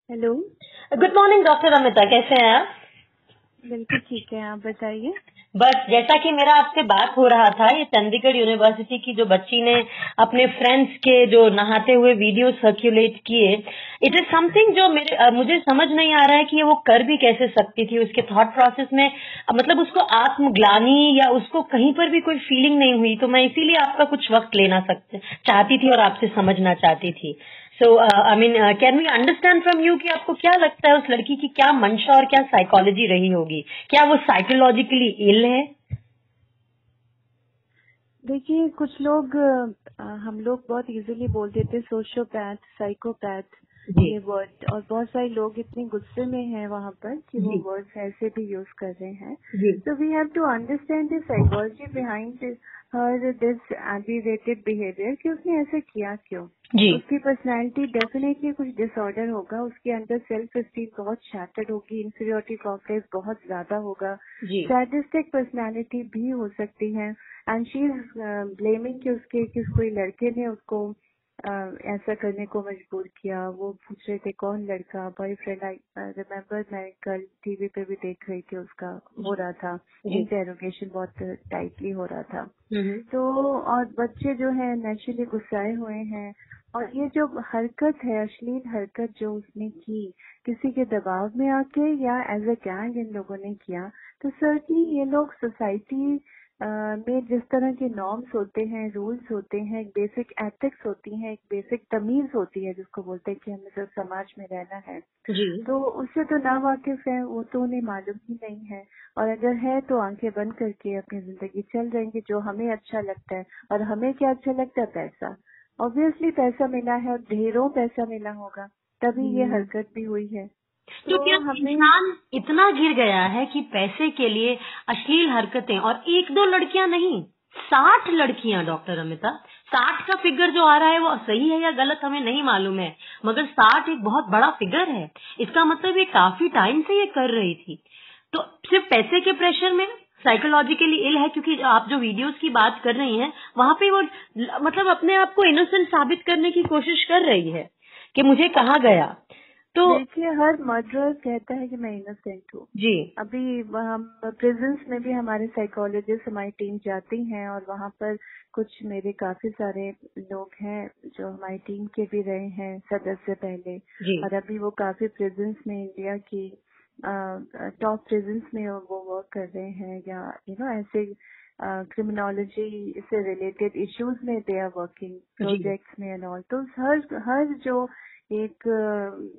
Hello. Good morning doctor Amita, कैसे हैं आप? बिल्कुल ठीक है, आप बताइए। बस जैसा कि मेरा आपसे बात हो रहा था, ये चंडीगढ़ यूनिवर्सिटी की जो बच्ची ने अपने फ्रेंड्स के जो नहाते हुए वीडियो सर्कुलेट किए, इट इज समथिंग जो मुझे समझ नहीं आ रहा है कि ये वो कर भी कैसे सकती थी। उसके थॉट प्रोसेस में मतलब उसको आत्मग्लानि या उसको कहीं पर भी कोई फीलिंग नहीं हुई। तो मैं इसीलिए आपका कुछ वक्त लेना चाहती थी और आपसे समझना चाहती थी। So I mean, can we understand from you कि आपको क्या लगता है उस लड़की की क्या मंशा और क्या साइकोलॉजी रही होगी? क्या वो साइकोलॉजिकली इल है? देखिए, कुछ लोग हम लोग बहुत इजीली बोल देते हैं सोशियोपैथ, साइकोपैथ जी ये वर्ड, और बहुत सारे लोग इतने गुस्से में हैं वहाँ पर कि वो जी वर्ड्स ऐसे भी यूज कर रहे हैं। जी So we have to understand the psychology behind her this aggravated behavior कि उसने ऐसे किया क्यों। जी उसकी पर्सनैलिटी डेफिनेटली कुछ डिसऑर्डर होगा, उसके अंदर सेल्फ एस्टीम बहुत शैटर्ड होगी, इंफीरियोरिटी कॉम्प्लेक्स बहुत ज्यादा होगा, जी सैडिस्टिक पर्सनैलिटी भी हो सकती है। एंड शी इज ब्लेमिंग कि उसके किस कोई लड़के ने उसको ऐसा करने को मजबूर किया। वो पूछ रहे थे कौन लड़का, बॉयफ्रेंड। आई रिमेम्बर, मैं कल टीवी पे भी देख रही थी, उसका हो रहा था जी इंटेरोगेशन, बहुत टाइटली हो रहा था। हम्म तो और बच्चे जो है नेचुरली गुस्साए हुए हैं, और ये जो हरकत है, अश्लील हरकत जो उसने की किसी के दबाव में आके या एज ए गैंग इन लोगों ने किया, तो सर्टली ये लोग सोसाइटी में जिस तरह के नॉर्म्स होते हैं, रूल्स होते हैं, एक बेसिक एथिक्स होती हैं, एक बेसिक तमीज होती है जिसको बोलते हैं कि हमें तो समाज में रहना है, जी तो उससे तो ना वाकिफ है, वो तो उन्हें मालूम ही नहीं है। और अगर है तो आंखें बंद करके अपनी जिंदगी चल जाएंगे जो हमें अच्छा लगता है। और हमें क्या अच्छा लगता है? पैसा। ऑब्वियसली पैसा मिला है और ढेरों पैसा मिला होगा, तभी ये हरकत भी हुई है। तो क्या तो हमें इंसान इतना गिर गया है कि पैसे के लिए अश्लील हरकतें, और एक दो लड़कियां नहीं, 60 लड़कियां डॉक्टर अमिता। 60 का फिगर जो आ रहा है वो सही है या गलत हमें नहीं मालूम है, मगर 60 एक बहुत बड़ा फिगर है। इसका मतलब ये काफी टाइम से ये कर रही थी। तो सिर्फ पैसे के प्रेशर में साइकोलॉजिकली इल है, क्योंकि आप जो वीडियोस की बात कर रही हैं वहां पे वो मतलब अपने आप को इनोसेंट साबित करने की कोशिश कर रही है कि मुझे कहा गया। तो देखिए, हर मर्डरर कहता है कि मैं इनोसेंट हूँ। जी अभी हम प्रिजन्स में भी हमारे साइकोलॉजिस्ट, हमारी टीम जाती हैं, और वहाँ पर कुछ मेरे काफी सारे लोग हैं जो हमारी टीम के भी रहे हैं सदस्य पहले, जी और अभी वो काफी प्रिजन्स में, इंडिया की टॉप प्रिजन्स में वो वर्क कर रहे हैं, या ऐसे क्रिमिनोलॉजी से रिलेटेड इश्यूज में दे आर वर्किंग जी प्रोजेक्ट्स में एंड ऑल। तो हर जो एक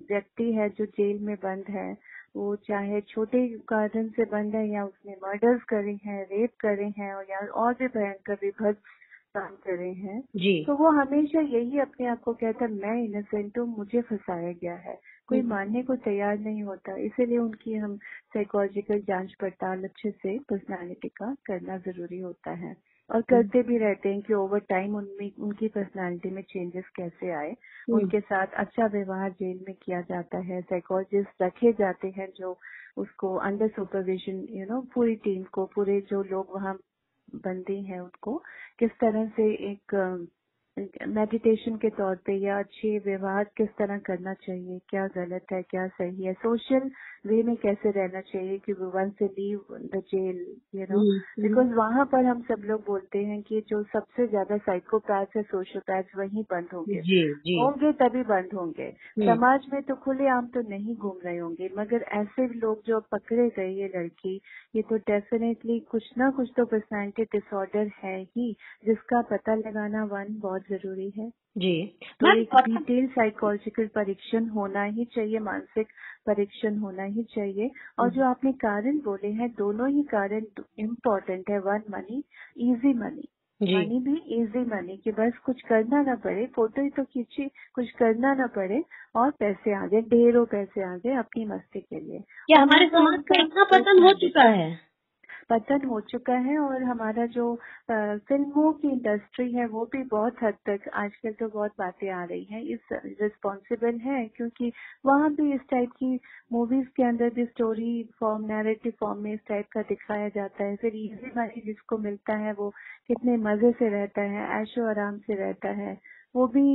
व्यक्ति है जो जेल में बंद है, वो चाहे छोटे कारण से बंद है या उसने मर्डर्स करे हैं, रेप करे हैं, और या और भी भयंकर विभत्स काम करे हैं, जी तो वो हमेशा यही अपने आप को कहता है मैं इनोसेंट हूँ, मुझे फंसाया गया है। कोई मानने को तैयार नहीं होता। इसीलिए उनकी हम साइकोलॉजिकल जांच पड़ताल अच्छे से पर्सनालिटी का करना जरूरी होता है, और करते भी रहते हैं कि ओवर टाइम उनमें उनकी पर्सनालिटी में चेंजेस कैसे आए। उनके साथ अच्छा व्यवहार जेल में किया जाता है, साइकोलॉजिस्ट रखे जाते हैं जो उसको अंडर सुपरविजन, पूरी टीम को, पूरे जो लोग वहाँ बंदी हैं उनको किस तरह से एक मेडिटेशन के तौर पे या अच्छे व्यवहार किस तरह करना चाहिए, क्या गलत है क्या सही है, सोशल वे में कैसे रहना चाहिए कि वन से लीव द जेल, बिकॉज वहाँ पर हम सब लोग बोलते हैं कि जो सबसे ज्यादा साइकोपैथ है, सोशियोपैथ, वहीं बंद होंगे। जी जी होंगे तभी बंद होंगे। समाज में तो खुलेआम तो नहीं घूम रहे होंगे, मगर ऐसे लोग जो पकड़े गए, ये लड़की, ये तो डेफिनेटली कुछ ना कुछ तो पर्सनैलिटी डिसऑर्डर है ही, जिसका पता लगाना बहुत जरूरी है। जी तो मैम, एक डिटेल साइकोलॉजिकल परीक्षण होना ही चाहिए, मानसिक परीक्षण होना ही चाहिए। और जो आपने कारण बोले हैं, दोनों ही कारण इम्पोर्टेंट है। वन, मनी, इजी मनी, जी मनी भी इजी मनी, कि बस कुछ करना ना पड़े, फोटो ही तो खींची, कुछ करना ना पड़े और पैसे आ जाए, ढेरों पैसे आ जाए अपनी मस्ती के लिए। क्या और हमारे दूसरा समाज का उनका इतना पतन हो चुका पर्सनैलिटी है? पतन हो चुका है, और हमारा जो फिल्मों की इंडस्ट्री है वो भी बहुत हद तक आजकल तो बहुत बातें आ रही हैं, इस रिस्पॉन्सिबल है, क्योंकि वहाँ भी इस टाइप की मूवीज के अंदर भी स्टोरी फॉर्म, नैरेटिव फॉर्म में इस टाइप का दिखाया जाता है। फिर इजी मनी जिसको मिलता है वो कितने मजे से रहता है, ऐशो आराम से रहता है, वो भी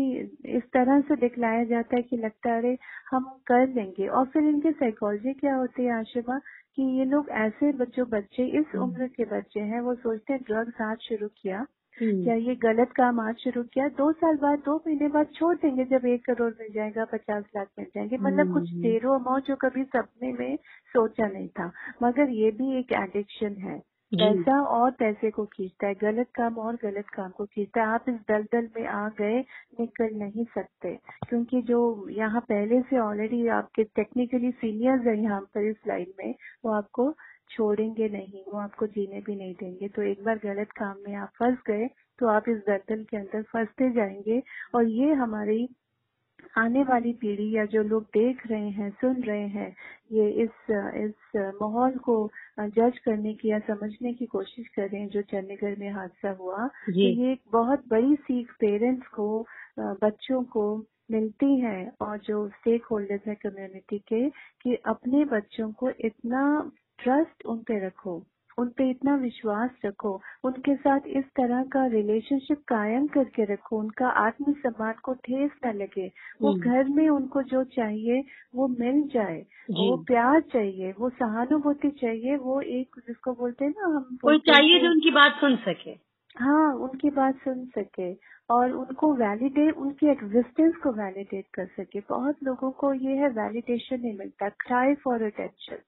इस तरह से दिखलाया जाता है कि लगता है अरे हम कर लेंगे। और फिर इनके साइकोलॉजी क्या होती है आशिमा, कि ये लोग ऐसे बच्चे इस उम्र के बच्चे हैं, वो सोचते हैं ड्रग्स आज शुरू किया या ये गलत काम आज शुरू किया, 2 साल बाद 2 महीने बाद छोड़ देंगे, जब 1 करोड़ मिल जाएगा, 50 लाख मिल जाएंगे, मतलब कुछ ढेरों अमाउंट जो कभी सपने में सोचा नहीं था। मगर ये भी एक एडिक्शन है, पैसा और पैसे को खींचता है, गलत काम और गलत काम को खींचता है। आप इस दलदल में आ गए, निकल नहीं सकते, क्योंकि जो यहाँ पहले से ऑलरेडी आपके टेक्निकली सीनियर्स है यहाँ पर इस लाइन में, वो आपको छोड़ेंगे नहीं, वो आपको जीने भी नहीं देंगे। तो एक बार गलत काम में आप फंस गए तो आप इस दलदल के अंदर फंसते जाएंगे। और ये हमारी आने वाली पीढ़ी या जो लोग देख रहे हैं, सुन रहे हैं, ये इस माहौल को जज करने की या समझने की कोशिश कर रहे हैं जो चंडीगढ़ में हादसा हुआ, तो ये एक बहुत बड़ी सीख पेरेंट्स को, बच्चों को मिलती है, और जो स्टेक होल्डर्स है कम्युनिटी के, कि अपने बच्चों को इतना ट्रस्ट उन पे रखो, उन पे इतना विश्वास रखो, उनके साथ इस तरह का रिलेशनशिप कायम करके रखो, उनका आत्मसम्मान को ठेस न लगे, वो घर में उनको जो चाहिए वो मिल जाए, वो प्यार चाहिए, वो सहानुभूति चाहिए, वो एक जिसको बोलते हैं ना, हम कोई चाहिए जो उनकी बात सुन सके। हाँ, उनकी बात सुन सके और उनको वैलिडेट, उनकी एग्जिस्टेंस को वैलिडेट कर सके। बहुत लोगों को ये है वैलिडेशन नहीं मिलता, क्राई फॉर अटेंशन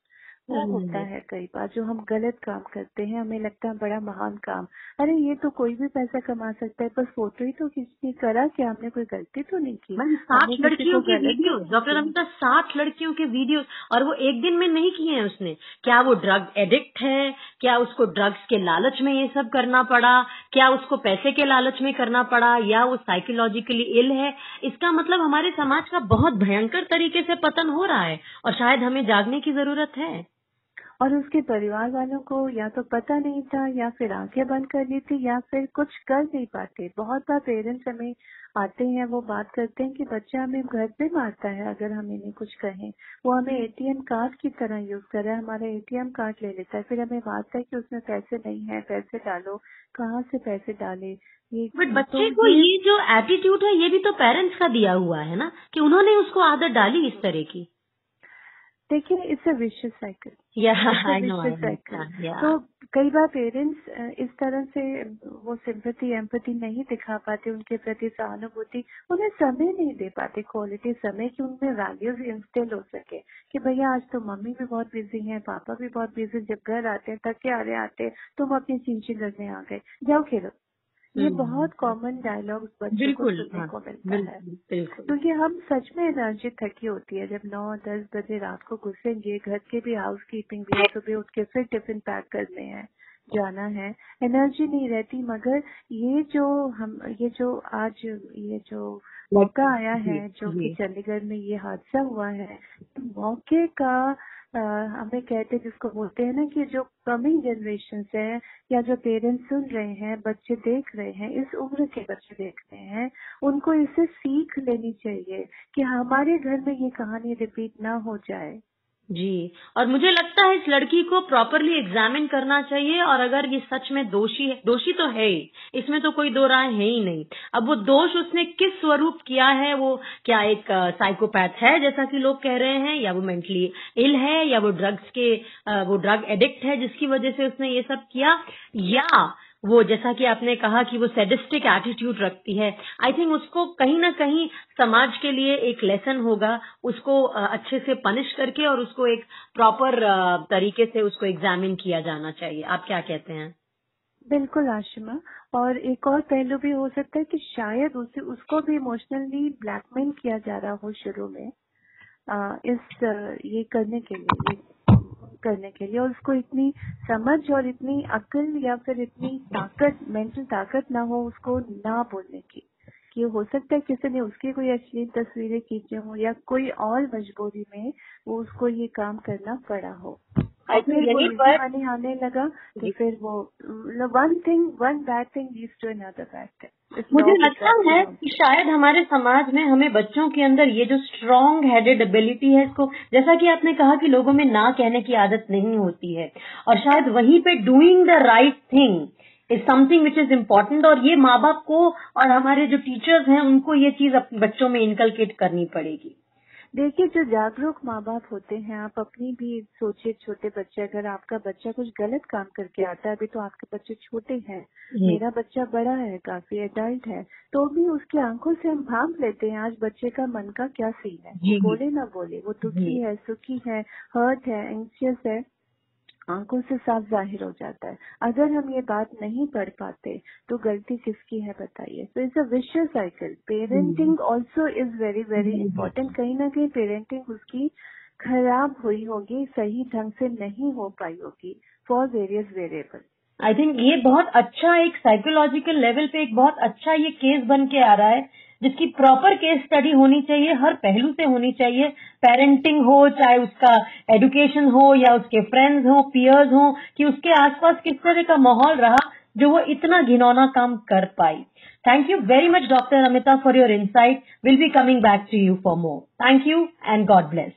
वो होता है कई बार जो हम गलत काम करते हैं, हमें लगता है बड़ा महान काम, अरे ये तो कोई भी पैसा कमा सकता है, बस फोटो ही तो खींचनी, करा क्या, हमने कोई गलती तो नहीं की। 7 लड़कियों के वीडियो, डॉक्टर अमिता, 7 लड़कियों के वीडियो, और वो एक दिन में नहीं किए हैं उसने। क्या वो ड्रग एडिक्ट है? क्या उसको ड्रग्स के लालच में ये सब करना पड़ा? क्या उसको पैसे के लालच में करना पड़ा? या वो साइकोलॉजिकली इल है? इसका मतलब हमारे समाज का बहुत भयंकर तरीके से पतन हो रहा है और शायद हमें जागने की जरूरत है। और उसके परिवार वालों को या तो पता नहीं था, या फिर आंखें बंद कर ली थी, या फिर कुछ कर नहीं पाते। बहुत बार पेरेंट्स हमें आते हैं, वो बात करते हैं कि बच्चा हमें घर पे मारता है अगर हम इन्हें कुछ कहें, वो हमें एटीएम कार्ड की तरह यूज कर रहा है, हमारा एटीएम कार्ड ले लेता है, फिर हमें मारता है कि उसमें पैसे नहीं है, पैसे डालो, कहाँ से पैसे डाले। ये बट बच्चे को ये जो एटीट्यूड है ये भी तो पेरेंट्स का दिया हुआ है ना, कि उन्होंने उसको आदत डाली इस तरह की। देखिए, इट्स अ विशियस साइकिल। तो कई बार पेरेंट्स इस तरह से वो सिंपैथी एम्पैथी नहीं दिखा पाते, उनके प्रति सहानुभूति, उन्हें समय नहीं दे पाते, क्वालिटी समय की उनमें वैल्यूज इंस्टिल हो सके कि भैया आज तो मम्मी भी बहुत बिजी है, पापा भी बहुत बिजी, जब घर आते हैं थके आ रहे आते, तुम अपनी चिंची करने आ गए, जाओ खेलो। ये बहुत कॉमन डायलॉग बच्चों को सुनने को मिलता है, क्योंकि हम सच में एनर्जी थकी होती है। जब 9-10 बजे रात को घुसेंगे, घर के भी हाउस कीपिंग भी है, सुबह उठ के फिर टिफिन पैक करने हैं, जाना है, एनर्जी नहीं रहती। मगर ये जो आज ये जो मौका आया है, जो कि चंडीगढ़ में ये हादसा हुआ है, मौके का हमें कहते हैं, जिसको बोलते हैं ना, कि जो कमिंग जनरेशन है या जो पेरेंट्स सुन रहे हैं, बच्चे देख रहे हैं, इस उम्र के बच्चे देख रहे हैं, उनको इससे सीख लेनी चाहिए कि हमारे घर में ये कहानी रिपीट ना हो जाए। जी, और मुझे लगता है इस लड़की को प्रॉपरली एग्जामिन करना चाहिए, और अगर ये सच में दोषी है, दोषी तो है ही, इसमें तो कोई दो राय है ही नहीं। अब वो दोष उसने किस स्वरूप किया है, वो क्या एक साइकोपैथ है जैसा कि लोग कह रहे हैं, या वो मेंटली इल है, या वो वो ड्रग एडिक्ट है जिसकी वजह से उसने ये सब किया, या वो जैसा कि आपने कहा कि वो सैडिस्टिक एटीट्यूड रखती है। आई थिंक उसको कहीं ना कहीं समाज के लिए एक लेसन होगा, उसको अच्छे से पनिश करके और उसको एक प्रॉपर तरीके से उसको एग्जामिन किया जाना चाहिए। आप क्या कहते हैं? बिल्कुल आशिमा, और एक और पहलू भी हो सकता है कि शायद उसको भी इमोशनली ब्लैकमेल किया जा रहा हो शुरू में, ये करने के लिए, और उसको इतनी समझ और इतनी अक्ल या फिर इतनी ताकत, मेंटल ताकत ना हो उसको ना बोलने की, कि हो सकता है किसी ने उसकी कोई अश्लील तस्वीरें खींची हो, या कोई और मजबूरी में वो उसको ये काम करना पड़ा हो। यहीं पर आने लगा तो फिर वो one bad thing leads to another bad thing. मुझे लगता है कि शायद हमारे समाज में हमें बच्चों के अंदर ये जो स्ट्रॉन्ग हेडेड एबिलिटी है, इसको, जैसा कि आपने कहा कि लोगों में ना कहने की आदत नहीं होती है, और शायद वहीं पे doing the right thing is something which is important, और ये माँ बाप को और हमारे जो टीचर्स हैं उनको ये चीज अपने बच्चों में इनकलकेट करनी पड़ेगी। देखिए, जो जागरूक माँ बाप होते हैं, आप अपनी भी सोचिए, छोटे बच्चे, अगर आपका बच्चा कुछ गलत काम करके आता है, अभी तो आपके बच्चे छोटे हैं, मेरा बच्चा बड़ा है, काफी एडल्ट है, तो भी उसकी आंखों से हम भांप लेते हैं आज बच्चे का मन का क्या सीन है, वो बोले ना बोले, वो दुखी है, सुखी है, हर्ट है, एंग्शियस है, आंखों से साफ जाहिर हो जाता है। अगर हम ये बात नहीं पढ़ पाते तो गलती किसकी है बताइए। So it's a vicious cycle. Parenting also is very very important. कहीं ना कहीं पेरेंटिंग उसकी खराब हुई होगी, सही ढंग से नहीं हो पाई होगी for various variable. I think ये बहुत अच्छा एक साइकोलॉजिकल लेवल पे एक बहुत अच्छा ये केस बन के आ रहा है, जिसकी प्रॉपर केस स्टडी होनी चाहिए, हर पहलू से होनी चाहिए। पेरेंटिंग हो, चाहे उसका एजुकेशन हो या उसके फ्रेंड्स हो, पियर्स हो, कि उसके आसपास किस तरह का माहौल रहा जो वो इतना घिनौना काम कर पाई। Thank you very much doctor Amita for your insight. Will be coming back to you for more. Thank you and God bless.